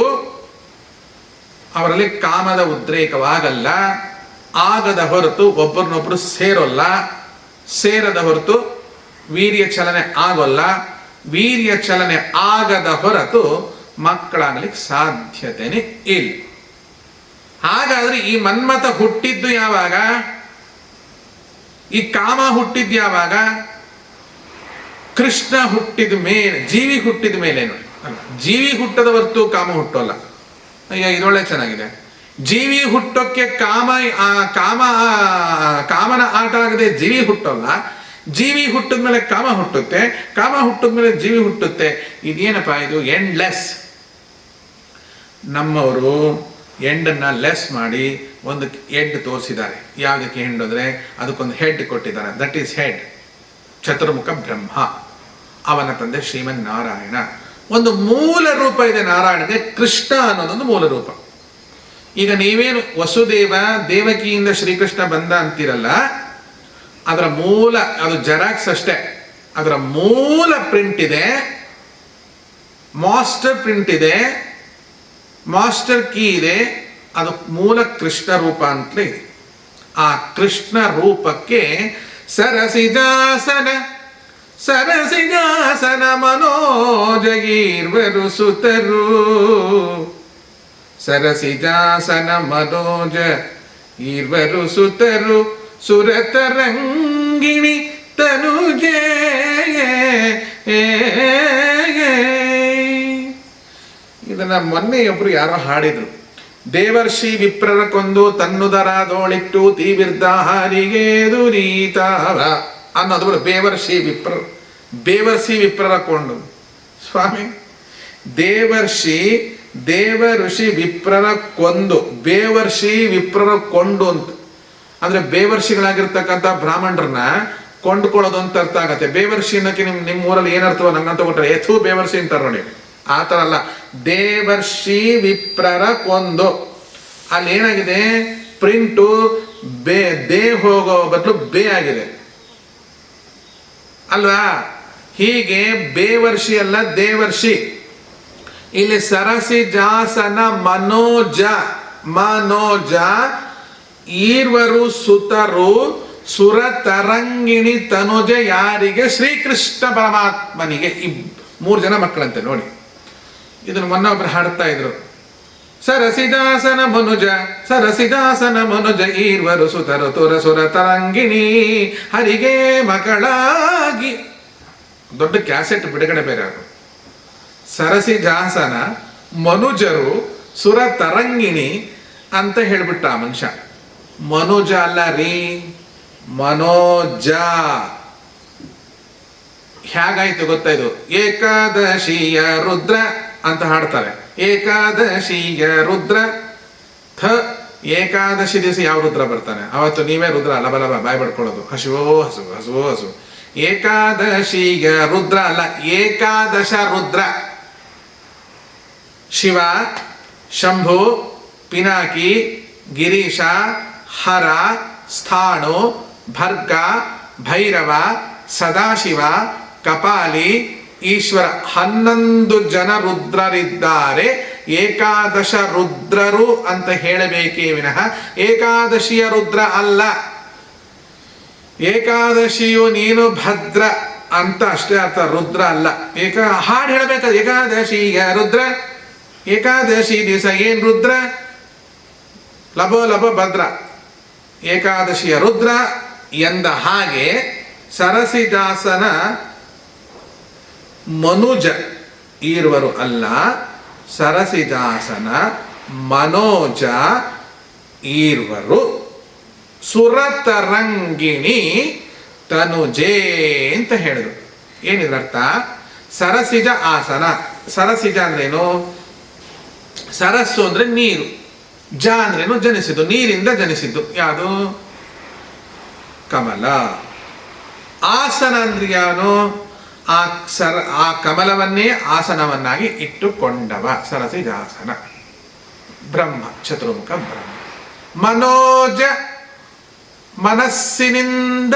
ಅವರಲ್ಲಿ ಕಾಮದ ಉದ್ರೇಕವಾಗಲ್ಲ. ಆಗದ ಹೊರತು ಒಬ್ಬರನ್ನೊಬ್ಬರು ಸೇರದ ಹೊರತು ವೀರ್ಯ ಚಲನೆ ಆಗೋಲ್ಲ. ವೀರ್ಯ ಚಲನೆ ಆಗದ ಹೊರತು ಮಕ್ಕಳಾಗಲಿಕ್ಕೆ ಸಾಧ್ಯತೆನೇ ಇಲ್ಲ. ಹಾಗಾದ್ರೆ ಈ ಮನ್ಮಥ ಹುಟ್ಟಿದ್ದು ಯಾವಾಗ? ಈ ಕಾಮ ಹುಟ್ಟಿದ್ದು ಯಾವಾಗ? ಕೃಷ್ಣ ಹುಟ್ಟಿದ ಮೇಲೆ, ಜೀವಿ ಹುಟ್ಟಿದ ಮೇಲೆ ನೋಡಿ. ಅಲ್ಲ, ಜೀವಿ ಹುಟ್ಟದ ಹೊರತು ಕಾಮ ಹುಟ್ಟೋಲ್ಲ. ಅಯ್ಯ, ಇದೊಳ್ಳೆ ಚೆನ್ನಾಗಿದೆ. ಜೀವಿ ಹುಟ್ಟೋಕ್ಕೆ ಕಾಮನ ಆಟ ಆಗದೆ ಜೀವಿ ಹುಟ್ಟೋಲ್ಲ. ಜೀವಿ ಹುಟ್ಟಿದ್ಮೇಲೆ ಕಾಮ ಹುಟ್ಟುತ್ತೆ, ಕಾಮ ಹುಟ್ಟಿದ್ಮೇಲೆ ಜೀವಿ ಹುಟ್ಟುತ್ತೆ. ಇದೇನಪ್ಪ ಇದು? ಎಂಡ್ಲೆಸ್. ನಮ್ಮವರು ಎಂಡನ್ನ ಲೆಸ್ ಮಾಡಿ ಒಂದು ಎಡ್ ತೋರಿಸಿದ್ದಾರೆ. ಯಾವುದಕ್ಕೆ ಹೆಂಡ್ ಅಂದ್ರೆ ಅದಕ್ಕೊಂದು ಹೆಡ್ ಕೊಟ್ಟಿದ್ದಾರೆ. That is head. ಚತುರ್ಮುಖ ಬ್ರಹ್ಮ, ಅವನ ತಂದೆ ಶ್ರೀಮನ್ ನಾರಾಯಣ. ಒಂದು ಮೂಲ ರೂಪ ಇದೆ ನಾರಾಯಣಗೆ. ಕೃಷ್ಣ ಅನ್ನೋದೊಂದು ಮೂಲ ರೂಪ. ಈಗ ನೀವೇನು ವಸುದೇವ ದೇವಕಿಯಿಂದ ಶ್ರೀಕೃಷ್ಣ ಬಂದ ಅಂತೀರಲ್ಲ, ಅದರ ಮೂಲ, ಅದು ಜೆರಾಕ್ಸ್ ಅಷ್ಟೇ. ಅದರ ಮೂಲ ಪ್ರಿಂಟ್ ಇದೆ, ಮಾಸ್ಟರ್ ಪ್ರಿಂಟ್ ಇದೆ, ಮಾಸ್ಟರ್ ಕೀ ಇದೆ. ಅದು ಮೂಲ ಕೃಷ್ಣ ರೂಪ ಅಂತಲೇ ಇದೆ. ಆ ಕೃಷ್ಣ ರೂಪಕ್ಕೆ ಸರಸಿಜಾಸನ ಮನೋಜಗೀರ್ವರು ಸುತರು. ಸರಸಿಜಾಸನ ಮನೋಜ ಈರ್ವರು ಸುತರು. ಸುರತರಂಗಿಣಿ ತನುಜೇ. ಇದನ್ನ ಮೊನ್ನೆ ಒಬ್ರು ಯಾರೋ ಹಾಡಿದ್ರು. ದೇವರ್ಷಿ ವಿಪ್ರರ ಕೊಂದು ತನ್ನುದರದೋಳಿಟ್ಟು ತೀವಿರ್ದಾಹಾರಿಗೆ ದುರೀತಾವ ಅನ್ನೋದು ಬರು ಬೇವರ್ಷಿ ವಿಪ್ರರ ಕೊಂಡು. ಸ್ವಾಮಿ, ದೇವ ಋಷಿ ವಿಪ್ರರ ಕೊಂದು ಬೇವರ್ಷಿ ವಿಪ್ರರ ಕೊಂಡು ಅಂತ ಅಂದ್ರೆ ಬೇವರ್ಷಿಗಳಾಗಿರ್ತಕ್ಕಂಥ ಬ್ರಾಹ್ಮಣರನ್ನ ಕೊಂಡ್ಕೊಳ್ಳೋದು ಅಂತ ಅರ್ಥ ಆಗತ್ತೆ. ಬೇವರ್ಷಿ ಅನ್ನೋಕೆ ನಿಮ್ಮ ಊರಲ್ಲಿ ಏನರ್ಥವ ನಂಗಂತ ಕೊಟ್ಟರೆ ಎಥು ಬೇವರ್ಷಿ ಅಂತಾರ ನೋಡಿ, ಆ ಥರ ಅಲ್ಲ. ದೇವರ್ಷಿ ವಿಪ್ರರ ಕೊಂದು, ಅಲ್ಲಿ ಏನಾಗಿದೆ ಪ್ರಿಂಟು ದೇ ಹೋಗೋ ಬದಲು ಬೇ ಆಗಿದೆ ಅಲ್ವಾ? ಹೀಗೆ ಬೇವರ್ಷಿ ಅಲ್ಲ ದೇವರ್ಷಿ. ಇಲ್ಲಿ ಸರಸಿ ಜಾಸನ ಮನೋಜ ಈರ್ವರು ಸುತರು ಸುರ ತರಂಗಿಣಿ ತನುಜ ಯಾರಿಗೆ? ಶ್ರೀಕೃಷ್ಣ ಪರಮಾತ್ಮನಿಗೆ 3 ಜನ ಮಕ್ಕಳಂತೆ ನೋಡಿ. ಇದನ್ನು ಮೊನ್ನೊಬ್ರು ಹಾಡ್ತಾ ಇದ್ರು. ಸರಸಿದಾಸನ ಮನುಜ ಈರ್ವರು ಸುತರು ತುರ ಸುರ ತರಂಗಿಣಿ ಹರಿಗೆ ಮಕ್ಕಳಾಗಿ. ದೊಡ್ಡ ಕ್ಯಾಸೆಟ್ ಬಿಡುಗಡೆ ಬೇರೆ ಅದು. ಸರಸಿಜಾಸನ ಮನುಜರು ಸುರ ತರಂಗಿಣಿ ಅಂತ ಹೇಳ್ಬಿಟ್ಟ ಆ ಮನುಷ್ಯ. ಮನುಜ ಅಲ್ಲ ರೀ, ಮನೋಜ. ಹೇಗಾಯ್ತು ಗೊತ್ತಾ ಇದು? ಏಕಾದಶಿಯ ರುದ್ರ ಅಂತ ಹಾಡ್ತಾರೆ. ಏಕಾದಶಿಯ ರುದ್ರ ಏಕಾದಶಿ ದಿವಸ ಯಾವ ರುದ್ರ ಬರ್ತಾನೆ ಅವತ್ತು ನೀವೇ ರುದ್ರ ಲಬಲಬ ಬಾಯ್ ಬಡ್ಕೊಳ್ಳೋದು, ಹಸುವೋ. ಏಕಾದಶಿಯ ರುದ್ರ ಅಲ್ಲ, ಏಕಾದಶ ರುದ್ರ. ಶಿವ, ಶಂಭು, ಪಿನಾಕಿ, ಗಿರೀಶ, ಹರ, ಸ್ಥಾಣು, ಭರ್ಗ, ಭೈರವ, ಸದಾಶಿವ, ಕಪಾಲಿ, ಈಶ್ವರ 11 ಜನ ರುದ್ರರಿದ್ದಾರೆ. ಏಕಾದಶ ರುದ್ರರು ಅಂತ ಹೇಳಬೇಕೇ ವಿನಃ ಏಕಾದಶಿಯ ರುದ್ರ ಅಲ್ಲ. ಏಕಾದಶಿಯು ನೀನು ಭದ್ರ ಅಂತ ಅಷ್ಟೇ ಅರ್ಥ, ರುದ್ರ ಅಲ್ಲ. ಹಾಡು ಹೇಳಬೇಕಾದ ಏಕಾದಶಿಯ ರುದ್ರ, ಏಕಾದಶಿ ದಿವಸ ಏನ್ ರುದ್ರ? ಲಭೋ ಭದ್ರ. ಏಕಾದಶಿಯ ರುದ್ರ ಎಂದ ಹಾಗೆ ಸರಸಿದಾಸನ ಮನುಜ ಈರ್ವರು ಅಲ್ಲ, ಸರಸಿದಾಸನ ಮನೋಜ ಈರ್ವರು ಸುರತರಂಗಿಣಿ ತನುಜೆ ಅಂತ ಹೇಳಿದ್ರು. ಏನಿದ್ರರ್ಥ? ಸರಸಿಜ ಆಸನ. ಸರಸಿಜ ಅಂದ್ರೇನು? ಸರಸ್ಸು ಅಂದ್ರೆ ನೀರು, ಜ ಅಂದ್ರೇನು? ಜನಿಸಿದ್ದು, ನೀರಿಂದ ಜನಿಸಿದ್ದು. ಯಾವುದು? ಕಮಲ. ಆಸನ ಅಂದ್ರೆ ಯಾನು? ಆ ಕಮಲವನ್ನೇ ಆಸನವನ್ನಾಗಿ ಇಟ್ಟುಕೊಂಡವ ಸರಸಿಜಾಸನ. ಬ್ರಹ್ಮ, ಚತುರ್ಮುಖ ಬ್ರಹ್ಮ. ಮನೋಜ, ಮನಸ್ಸಿನಿಂದ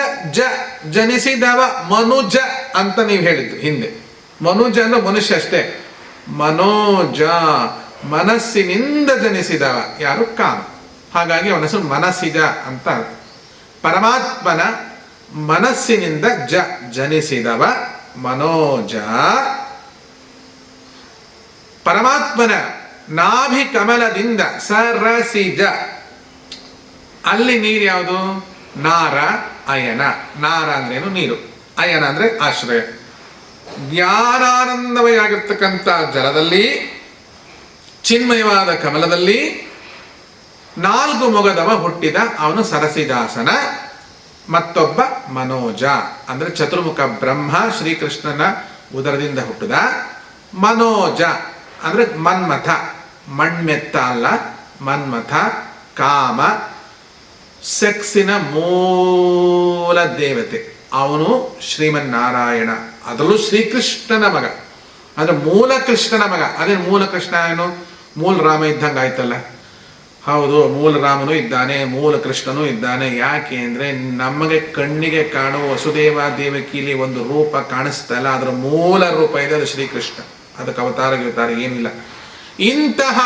ಜನಿಸಿದವ ಮನುಜ ಅಂತ ನೀವು ಹೇಳಿದ್ದು ಹಿಂದೆ. ಮನುಜ ಅಂದ್ರೆ ಮನುಷ್ಯ ಅಷ್ಟೇ. ಮನೋಜ, ಮನಸ್ಸಿನಿಂದ ಜನಿಸಿದವ ಯಾರು? ಕಾಮ. ಹಾಗಾಗಿ ಅವನ ಹೆಸರು ಮನಸ್ಸಿಜ ಅಂತ. ಪರಮಾತ್ಮನ ಮನಸ್ಸಿನಿಂದ ಜನಿಸಿದವ ಮನೋಜ. ಪರಮಾತ್ಮನ ನಾಭಿ ಕಮಲದಿಂದ ಸರಸಿಜ. ಅಲ್ಲಿ ನೀರು ಯಾವುದು? ನಾರ, ಅಯನ. ನಾರ ಅಂದ್ರೇನು? ನೀರು. ಅಯನ ಅಂದ್ರೆ ಆಶ್ರಯ. ಜ್ಞಾನಾನಂದಮಯಾಗಿರ್ತಕ್ಕಂಥ ಜಲದಲ್ಲಿ, ಚಿನ್ಮಯವಾದ ಕಮಲದಲ್ಲಿ 4 ಮೊಗದವ ಹುಟ್ಟಿದ ಅವನು ಸರಸಿದಾಸನ. ಮತ್ತೊಬ್ಬ ಮನೋಜ ಅಂದ್ರೆ ಚತುರ್ಮುಖ ಬ್ರಹ್ಮ, ಶ್ರೀಕೃಷ್ಣನ ಉದರದಿಂದ ಹುಟ್ಟಿದ. ಮನೋಜ ಅಂದ್ರೆ ಮನ್ಮಥ, ಮಣ್ಮೆತ್ತ ಅಲ್ಲ, ಮನ್ಮಥ, ಕಾಮ, ಸೆಕ್ಸಿನ ಮೂಲ ದೇವತೆ ಅವನು ಶ್ರೀಮನ್ನಾರಾಯಣ. ಅದರಲ್ಲೂ ಶ್ರೀಕೃಷ್ಣನ ಮಗ, ಅಂದ್ರೆ ಮೂಲ ಕೃಷ್ಣನ ಮಗ. ಅದೇ ಮೂಲ ಕೃಷ್ಣ ಏನು? ಮೂಲ ರಾಮ ಇದ್ದಂಗೆ ಆಯ್ತಲ್ಲ. ಹೌದು, ಮೂಲ ರಾಮನೂ ಇದ್ದಾನೆ, ಮೂಲ ಕೃಷ್ಣನೂ ಇದ್ದಾನೆ. ಯಾಕೆ ಅಂದ್ರೆ ನಮಗೆ ಕಣ್ಣಿಗೆ ಕಾಣುವ ವಸುದೇವ ದೇವಕಿಲಿ ಒಂದು ರೂಪ ಕಾಣಿಸ್ತಾ ಇಲ್ಲ, ಅದರ ಮೂಲ ರೂಪ ಇದೆ, ಅದು ಶ್ರೀಕೃಷ್ಣ. ಅದಕ್ಕೆ ಅವತಾರ ಏನಿಲ್ಲ. ಇಂತಹ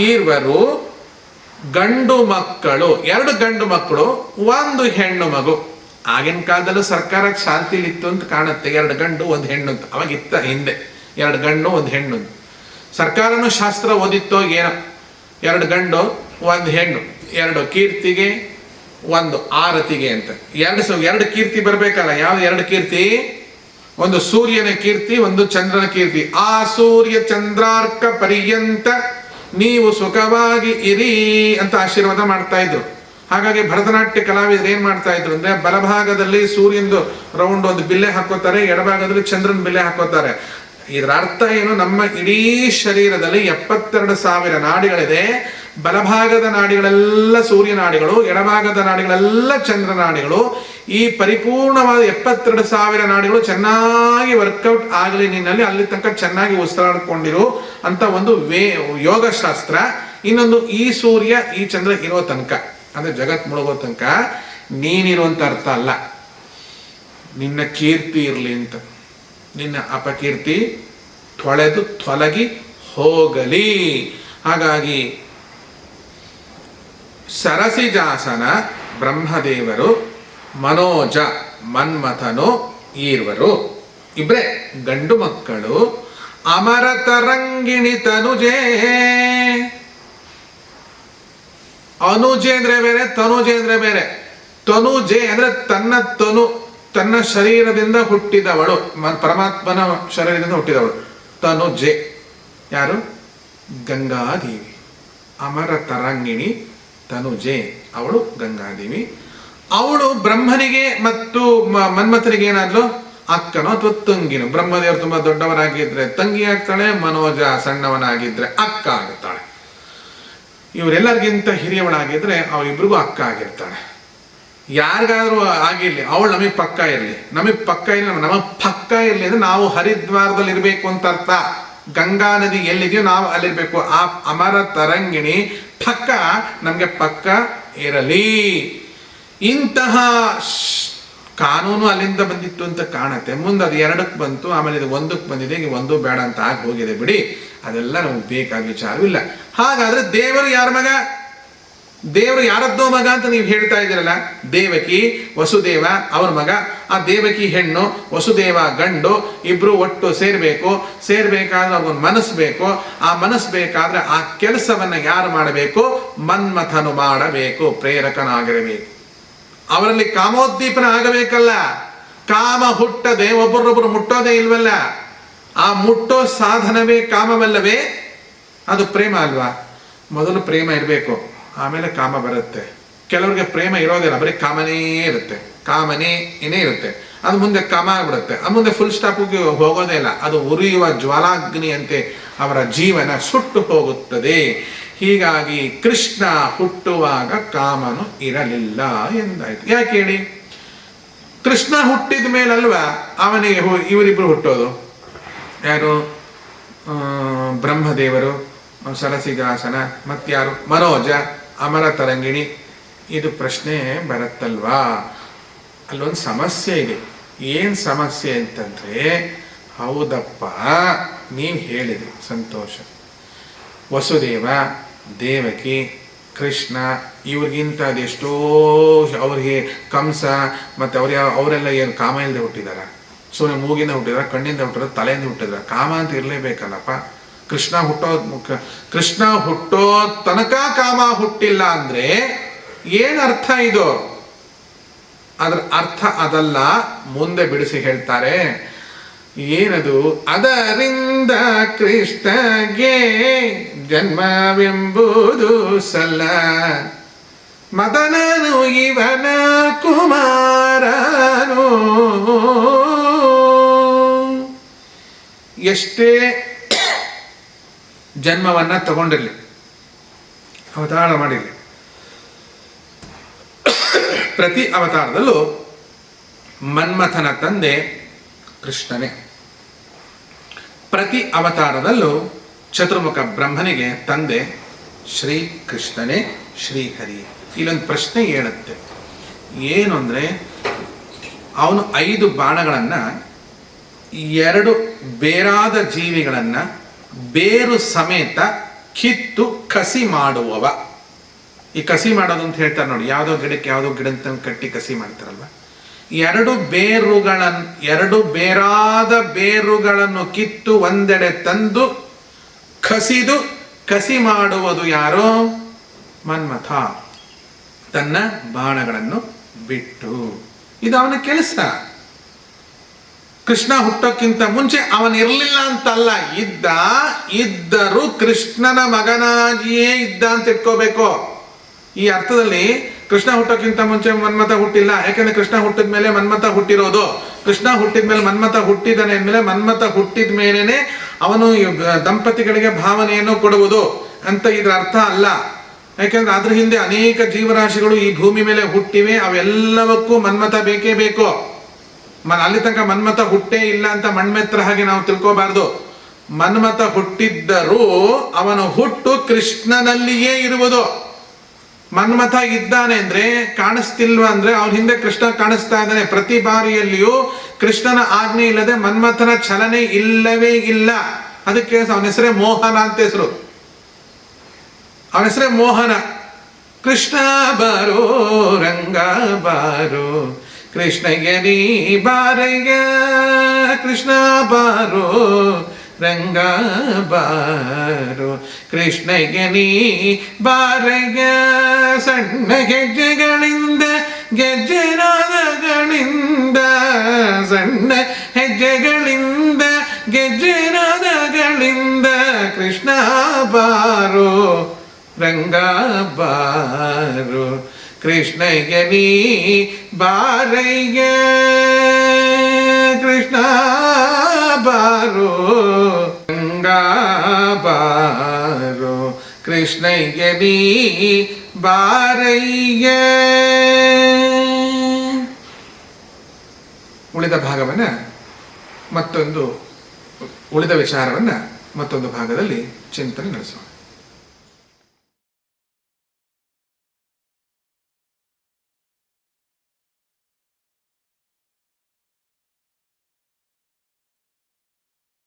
ಈರ್ವರು ಗಂಡು ಮಕ್ಕಳು, 2 ಗಂಡು ಮಕ್ಕಳು, 1 ಹೆಣ್ಣು ಮಗು. ಆಗಿನ ಕಾಲದಲ್ಲೂ ಸರ್ಕಾರಕ್ಕೆ ಶಾಂತಿಲಿತ್ತು ಅಂತ ಕಾಣುತ್ತೆ. 2 ಗಂಡು 1 ಹೆಣ್ಣು ಅಂತ ಅವಾಗಿತ್ತ ಹಿಂದೆ. 2 ಗಂಡು 1 ಹೆಣ್ಣು. ಸರ್ಕಾರನು ಶಾಸ್ತ್ರ ಓದಿತ್ತೋ ಏನೋ. 2 ಗಂಡು 1 ಹೆಣ್ಣು, 2 ಕೀರ್ತಿಗೆ 1 ಆರತಿಗೆ ಅಂತ. 2 ಕೀರ್ತಿ ಬರ್ಬೇಕಲ್ಲ. ಯಾವ್ದು 2 ಕೀರ್ತಿ? ಒಂದು ಸೂರ್ಯನ ಕೀರ್ತಿ, ಒಂದು ಚಂದ್ರನ ಕೀರ್ತಿ. ಆ ಸೂರ್ಯ ಚಂದ್ರಾರ್ಕ ಪರ್ಯಂತ ನೀವು ಸುಖವಾಗಿ ಇರಿ ಅಂತ ಆಶೀರ್ವಾದ ಮಾಡ್ತಾ ಇದ್ರು. ಹಾಗಾಗಿ ಭರತನಾಟ್ಯ ಕಲಾವಿದರು ಏನ್ ಮಾಡ್ತಾ ಇದ್ರು ಅಂದ್ರೆ, ಬಲಭಾಗದಲ್ಲಿ ಸೂರ್ಯಂದು ರೌಂಡ್ ಒಂದು ಬಿಲ್ಲೆ ಹಾಕೋತಾರೆ, ಎಡಭಾಗದಲ್ಲಿ ಚಂದ್ರನ ಬಿಲ್ಲೆ ಹಾಕೋತಾರೆ. ಇದರ ಅರ್ಥ ಏನು? ನಮ್ಮ ಇಡೀ ಶರೀರದಲ್ಲಿ 72,000 ನಾಡಿಗಳಿದೆ. ಬಲಭಾಗದ ನಾಡಿಗಳೆಲ್ಲ ಸೂರ್ಯ ನಾಡಿಗಳು, ಎಡಭಾಗದ ನಾಡಿಗಳೆಲ್ಲ ಚಂದ್ರ ನಾಡಿಗಳು. ಈ ಪರಿಪೂರ್ಣವಾದ 72,000 ನಾಡಿಗಳು ಚೆನ್ನಾಗಿ ವರ್ಕೌಟ್ ಆಗಲಿ ನಿನ್ನಲ್ಲಿ, ಅಲ್ಲಿ ತನಕ ಚೆನ್ನಾಗಿ ಉಸಿರಾಡ್ಕೊಂಡಿರು ಅಂತ ಒಂದು ಯೋಗಶಾಸ್ತ್ರ. ಇನ್ನೊಂದು, ಈ ಸೂರ್ಯ ಈ ಚಂದ್ರ ಇರೋ ತನಕ, ಅಂದ್ರೆ ಜಗತ್ ಮುಳುಗೋ ತನಕ ನೀನಿರುವಂತ ಅರ್ಥ ಅಲ್ಲ, ನಿನ್ನ ಕೀರ್ತಿ ಇರಲಿ ಅಂತ. ನಿನ್ನ ಅಪಕೀರ್ತಿ ತೊಲಗಿ ಹೋಗಲಿ. ಹಾಗಾಗಿ ಸರಸಿಜಾಸನ ಬ್ರಹ್ಮದೇವರು, ಮನೋಜ ಮನ್ಮಥನು ಈರ್ವರು ಇಬ್ರೇ ಗಂಡು ಮಕ್ಕಳು. ಅಮರತರಂಗಿಣಿ ತನುಜೇ, ಅನುಜೆ ಅಂದ್ರೆ ಬೇರೆ, ತನುಜೆ ಅಂದ್ರೆ ಬೇರೆ. ತನುಜೆ ಅಂದ್ರೆ ತನ್ನ ಶರೀರದಿಂದ ಹುಟ್ಟಿದವಳು, ಪರಮಾತ್ಮನ ಶರೀರದಿಂದ ಹುಟ್ಟಿದವಳು ತನುಜೆ. ಯಾರು? ಗಂಗಾದೇವಿ. ಅಮರ ತರಂಗಿಣಿ ತನುಜೆ, ಅವಳು ಗಂಗಾದೇವಿ. ಅವಳು ಬ್ರಹ್ಮನಿಗೆ ಮತ್ತು ಮನ್ಮಥನಿಗೆ ಏನಾದ್ಲು? ಅಕ್ಕನೋ ಅಥವಾ ತಂಗಿನೋ. ಬ್ರಹ್ಮದೇವರು ತುಂಬಾ ದೊಡ್ಡವರಾಗಿದ್ರೆ ತಂಗಿ ಆಗ್ತಾಳೆ, ಮನೋಜ ಸಣ್ಣವನಾಗಿದ್ರೆ ಅಕ್ಕ ಆಗುತ್ತಾಳೆ. ಇವರೆಲ್ಲರಿಗಿಂತ ಹಿರಿಯವಳಾಗಿದ್ರೆ ಅವರಿಬ್ರಿಗೂ ಅಕ್ಕ ಆಗಿರ್ತಾಳೆ. ಯಾರಿಗಾದ್ರೂ ಆಗಿರ್ಲಿ, ಅವಳು ನಮಗೆ ಪಕ್ಕ ಇರಲಿ, ನಮಗೆ ಪಕ್ಕ ಇರಲಿ, ನಮಗೆ ಪಕ್ಕ ಇರಲಿ ಅಂದ್ರೆ ನಾವು ಹರಿದ್ವಾರದಲ್ಲಿ ಇರಬೇಕು ಅಂತ ಅರ್ಥ. ಗಂಗಾ ನದಿ ಎಲ್ಲಿದೆಯೋ ನಾವು ಅಲ್ಲಿರ್ಬೇಕು. ಆ ಅಮರ ತರಂಗಿಣಿ ಪಕ್ಕ ನಮ್ಗೆ ಪಕ್ಕ ಇರಲಿ. ಇಂತಹ ಕಾನೂನು ಅಲ್ಲಿಂದ ಬಂದಿತ್ತು ಅಂತ ಕಾಣುತ್ತೆ. ಮುಂದೆ ಅದು 2ಕ್ಕೆ ಬಂತು, ಆಮೇಲೆ ಇದು 1ಕ್ಕೆ ಬಂದಿದೆ. ಈಗ 1 ಬೇಡ ಅಂತ ಆಗಿ ಹೋಗಿದೆ ಬಿಡಿ, ಅದೆಲ್ಲ ನಮ್ಗೆ ಬೇಕಾದ ವಿಚಾರವಿಲ್ಲ. ಹಾಗಾದ್ರೆ ದೇವರು ಯಾರ ಮಗ? ದೇವರು ಯಾರದ್ದೋ ಮಗ ಅಂತ ನೀವು ಹೇಳ್ತಾ ಇದ್ದೀರಲ್ಲ. ದೇವಕಿ ವಸುದೇವ ಅವರ ಮಗ. ಆ ದೇವಕಿ ಹೆಣ್ಣು, ವಸುದೇವ ಗಂಡು, ಇಬ್ರು ಒಟ್ಟು ಸೇರ್ಬೇಕಾದ್ರೆ ಅವ್ರಿಗೊಂದು ಮನಸ್ಸು ಬೇಕು. ಆ ಮನಸ್ಸು ಬೇಕಾದ್ರೆ ಆ ಕೆಲಸವನ್ನ ಯಾರು ಮಾಡಬೇಕು? ಮನ್ಮಥನು ಮಾಡಬೇಕು, ಪ್ರೇರಕನಾಗಿರಬೇಕು. ಅವರಲ್ಲಿ ಕಾಮೋದ್ದೀಪನ ಆಗಬೇಕಲ್ಲ. ಕಾಮ ಹುಟ್ಟದೆ ಒಬ್ಬರೊಬ್ಬರು ಮುಟ್ಟೋದೇ ಇಲ್ವಲ್ಲ. ಆ ಮುಟ್ಟೋ ಸಾಧನವೇ ಕಾಮವಲ್ಲವೇ? ಅದು ಪ್ರೇಮ ಅಲ್ವಾ? ಮೊದಲು ಪ್ರೇಮ ಇರಬೇಕು, ಆಮೇಲೆ ಕಾಮ ಬರುತ್ತೆ. ಕೆಲವರಿಗೆ ಪ್ರೇಮ ಇರೋದಿಲ್ಲ, ಬರೀ ಕಾಮನೇ ಇರುತ್ತೆ, ಕಾಮನೇ ಇರುತ್ತೆ. ಅದು ಮುಂದೆ ಕಾಮ ಆಗ್ಬಿಡುತ್ತೆ, ಅದು ಮುಂದೆ ಫುಲ್ ಸ್ಟಾಪ್ಗೆ ಹೋಗೋದೇ ಇಲ್ಲ. ಅದು ಉರಿಯುವ ಜ್ವಾಲಾಗ್ನಿಯಂತೆ ಅವರ ಜೀವನ ಸುಟ್ಟು ಹೋಗುತ್ತದೆ. ಹೀಗಾಗಿ ಕೃಷ್ಣ ಹುಟ್ಟುವಾಗ ಕಾಮನು ಇರಲಿಲ್ಲ ಎಂದಾಯ್ತು. ಯಾಕೆ ಹೇಳಿ? ಕೃಷ್ಣ ಹುಟ್ಟಿದ ಮೇಲಲ್ವಾ ಅವನಿಗೆ ಇವರಿಬ್ರು ಹುಟ್ಟೋದು. ಯಾರು? ಬ್ರಹ್ಮದೇವರು, ಸರಸಿಜಾಸನ, ಮತ್ಯಾರು? ಮನೋಜ, ಅಮರ ತರಂಗಿಣಿ. ಇದು ಪ್ರಶ್ನೆ ಬರುತ್ತಲ್ವಾ? ಅಲ್ಲೊಂದು ಸಮಸ್ಯೆ ಇದೆ. ಏನ್ ಸಮಸ್ಯೆ ಅಂತಂದ್ರೆ, ಹೌದಪ್ಪ ನೀನ್ ಹೇಳಿದ್ರಿ, ಸಂತೋಷ. ವಸುದೇವ, ದೇವಕಿ, ಕೃಷ್ಣ ಇವ್ರಿಗಿಂತ ಅದೆಷ್ಟೋ ಅವ್ರಿಗೆ ಕಂಸ ಮತ್ತೆ ಅವರೆಲ್ಲ ಏನು ಕಾಮ ಇಲ್ಲದೆ ಹುಟ್ಟಿದಾರ? ಸುಮ್ಮನೆ ಮೂಗಿಂದ ಹುಟ್ಟಿದಾರ, ಕಣ್ಣಿಂದ ಹುಟ್ಟಿದಾರ, ತಲೆಯಿಂದ ಹುಟ್ಟಿದಾರ? ಕಾಮ ಅಂತ ಇರಲೇಬೇಕಲ್ಲಪ್ಪ. ಕೃಷ್ಣ ಹುಟ್ಟೋ ತನಕ ಕಾಮ ಹುಟ್ಟಿಲ್ಲ ಅಂದ್ರೆ ಏನ್ ಅರ್ಥ ಇದು? ಅದ್ರ ಅರ್ಥ ಅದಲ್ಲ, ಮುಂದೆ ಬಿಡಿಸಿ ಹೇಳ್ತಾರೆ. ಏನದು? ಅದರಿಂದ ಕೃಷ್ಣಗೆ ಜನ್ಮವೆಂಬುದು ಸಲ್ಲ, ಮದನನು ಇವನ ಕುಮಾರನು. ಎಷ್ಟೇ ಜನ್ಮವನ್ನ ತಗೊಂಡಿರ್ಲಿ, ಅವತಾರ ಮಾಡಿರ್ಲಿ, ಪ್ರತಿ ಅವತಾರದಲ್ಲೂ ಮನ್ಮಥನ ತಂದೆ ಕೃಷ್ಣನೇ. ಪ್ರತಿ ಅವತಾರದಲ್ಲೂ ಚತುರ್ಮುಖ ಬ್ರಹ್ಮನಿಗೆ ತಂದೆ ಶ್ರೀ ಕೃಷ್ಣನೇ, ಶ್ರೀಹರಿ. ಇಲ್ಲೊಂದು ಪ್ರಶ್ನೆ ಹೇಳುತ್ತೆ. ಏನು ಅಂದ್ರೆ, ಅವನು 5 ಬಾಣಗಳನ್ನ 2 ಬೇರಾದ ಜೀವಿಗಳನ್ನ ಬೇರು ಸಮೇತ ಕಿತ್ತು ಕಸಿ ಮಾಡುವವ. ಈ ಕಸಿ ಮಾಡೋದು ಅಂತ ಹೇಳ್ತಾರೆ ನೋಡಿ, ಯಾವುದೋ ಗಿಡಕ್ಕೆ ಯಾವುದೋ ಗಿಡಂತ ಕಟ್ಟಿ ಕಸಿ ಮಾಡ್ತಾರಲ್ವ. 2 ಬೇರಾದ ಬೇರುಗಳನ್ನು ಕಿತ್ತು ಒಂದೆಡೆ ತಂದು ಕಸಿ ಮಾಡುವುದು ಯಾರೋ? ಮನ್ಮಥ, ತನ್ನ ಬಾಣಗಳನ್ನು ಬಿಟ್ಟು. ಇದು ಅವನ ಕೆಲಸ. ಕೃಷ್ಣ ಹುಟ್ಟೋಕ್ಕಿಂತ ಮುಂಚೆ ಅವನಿರಲಿಲ್ಲ ಅಂತಲ್ಲ, ಇದ್ದರೂ ಕೃಷ್ಣನ ಮಗನಾಗಿಯೇ ಇದ್ದ ಅಂತ ಇಟ್ಕೋಬೇಕು. ಈ ಅರ್ಥದಲ್ಲಿ ಕೃಷ್ಣ ಹುಟ್ಟೋಕ್ಕಿಂತ ಮುಂಚೆ ಮನ್ಮಥ ಹುಟ್ಟಿಲ್ಲ, ಯಾಕಂದ್ರೆ ಕೃಷ್ಣ ಹುಟ್ಟಿದ ಮೇಲೆ ಮನ್ಮಥ ಹುಟ್ಟಿರೋದು. ಕೃಷ್ಣ ಹುಟ್ಟಿದ ಮೇಲೆ ಮನ್ಮಥ ಹುಟ್ಟಿದಾನೆ ಅಂದಮೇಲೆ ಮನ್ಮಥ ಹುಟ್ಟಿದ ಮೇಲೇನೆ ಅವನು ದಂಪತಿಗಳಿಗೆ ಭಾವನೆಯನ್ನು ಕೊಡುವುದು ಅಂತ ಇದ್ರ ಅರ್ಥ ಅಲ್ಲ. ಯಾಕೆಂದ್ರೆ ಅದ್ರ ಹಿಂದೆ ಅನೇಕ ಜೀವರಾಶಿಗಳು ಈ ಭೂಮಿ ಮೇಲೆ ಹುಟ್ಟಿವೆ, ಅವೆಲ್ಲವಕ್ಕೂ ಮನ್ಮಥ ಬೇಕೇ ಬೇಕು. ಅಲ್ಲಿ ತನಕ ಮನ್ಮಥ ಹುಟ್ಟೇ ಇಲ್ಲ ಅಂತ ಮಣ್ಮೆತ್ರ ಹಾಗೆ ನಾವು ತಿಳ್ಕೋಬಾರ್ದು. ಮನ್ಮಥ ಹುಟ್ಟಿದ್ದರೂ ಅವನ ಹುಟ್ಟು ಕೃಷ್ಣನಲ್ಲಿಯೇ ಇರುವುದು. ಮನ್ಮಥ ಇದ್ದಾನೆ ಅಂದ್ರೆ ಕಾಣಿಸ್ತಿಲ್ವ ಅಂದ್ರೆ ಅವನ ಹಿಂದೆ ಕೃಷ್ಣ ಕಾಣಿಸ್ತಾ ಇದ್ದಾನೆ. ಪ್ರತಿ ಬಾರಿಯಲ್ಲಿಯೂ ಕೃಷ್ಣನ ಆಜ್ಞೆ ಇಲ್ಲದೆ ಮನ್ಮಥನ ಚಲನೆ ಇಲ್ಲವೇ ಇಲ್ಲ. ಅದಕ್ಕೆ ಅವನ ಹೆಸರೇ ಮೋಹನ ಅಂತ ಹೆಸರು. ಅವನ ಹೆಸರೇ ಮೋಹನ. ಕೃಷ್ಣ ಬಾರೋ ರಂಗ ಬಾರೋ ಕೃಷ್ಣಯ್ಯ ನೀ ಬಾರಯ್ಯ, ಕೃಷ್ಣ ಬಾರೋ ರಂಗ ಬಾರೋ ಕೃಷ್ಣಯ್ಯ ನೀ ಬಾರಯ್ಯ. ಸಣ್ಣ ಹೆಜ್ಜೆಗಳಿಂದ ಗೆಜ್ಜೆನಾದಗಳಿಂದ, ಸಣ್ಣ ಹೆಜ್ಜೆಗಳಿಂದ ಗೆಜ್ಜೆನಾದಗಳಿಂದ ಕೃಷ್ಣ ಬಾರೋ ರಂಗ ಬಾರೋ ಕೃಷ್ಣಯ್ಯ ನೀ ಬಾರಯ್ಯ, ಕೃಷ್ಣ ಬಾರೋ ರಂಗ ಬಾರೋ ಕೃಷ್ಣಯ್ಯ ನೀ ಬಾರಯ್ಯ. ಉಳಿದ ಭಾಗವನ್ನ ಉಳಿದ ವಿಚಾರವನ್ನ ಮತ್ತೊಂದು ಭಾಗದಲ್ಲಿ ಚಿಂತನೆ ನಡೆಸೋಣ.